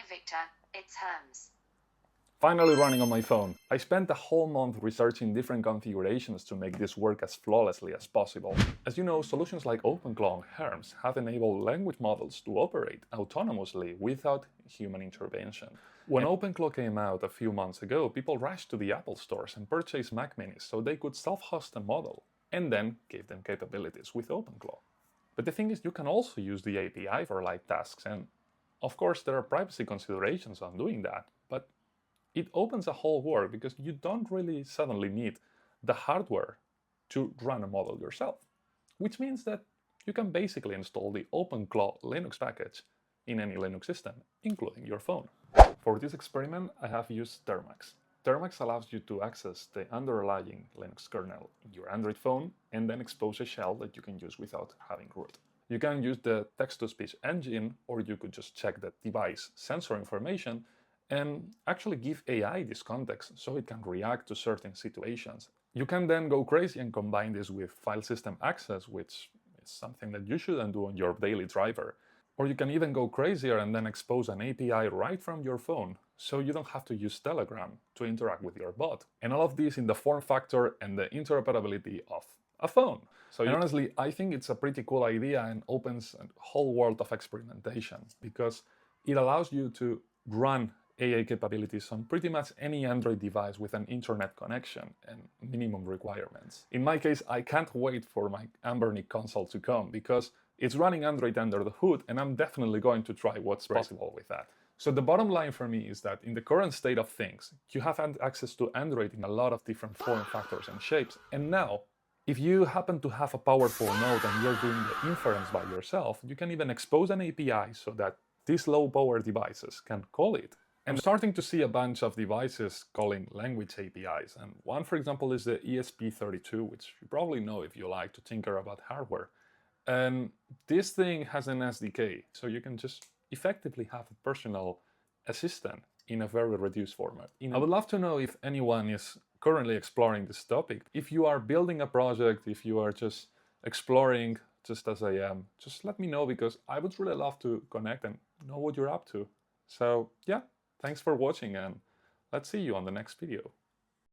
Victor, it's Herms. Finally running on my phone. I spent a whole month researching different configurations to make this work as flawlessly as possible. As you know, solutions like OpenClaw and Herms have enabled language models to operate autonomously without human intervention. When OpenClaw came out a few months ago, people rushed to the Apple stores and purchased Mac Minis so they could self-host a model and then gave them capabilities with OpenClaw. But the thing is, you can also use the API for light tasks, and of course there are privacy considerations on doing that, but it opens a whole world because you don't really suddenly need the hardware to run a model yourself, which means that you can basically install the OpenClaw Linux package in any Linux system, including your phone. For this experiment, I have used Termax. Termax allows you to access the underlying Linux kernel in your Android phone and then expose a shell that you can use without having root. You can use the text-to-speech engine, or you could just check the device sensor information and actually give AI this context so it can react to certain situations. You can then go crazy and combine this with file system access, which is something that you shouldn't do on your daily driver. Or you can even go crazier and then expose an API right from your phone, so you don't have to use Telegram to interact with your bot. And all of this in the form factor and the interoperability of a phone. And honestly, I think it's a pretty cool idea and opens a whole world of experimentation because it allows you to run AI capabilities on pretty much any Android device with an internet connection and minimum requirements. In my case, I can't wait for my Anbernic console to come because it's running Android under the hood, and I'm definitely going to try what's possible with that. So the bottom line for me is that in the current state of things, you have access to Android in a lot of different form factors and shapes, and now, if you happen to have a powerful node and you're doing the inference by yourself, you can even expose an API so that these low-power devices can call it. I'm starting to see a bunch of devices calling language APIs, and one, for example, is the ESP32, which you probably know if you like to tinker about hardware. And this thing has an SDK, so you can just effectively have a personal assistant in a very reduced format. I would love to know if anyone is currently exploring this topic. If you are building a project, if you are just exploring just as I am, just let me know because I would really love to connect and know what you're up to. So yeah. Thanks for watching, and let's see you on the next video.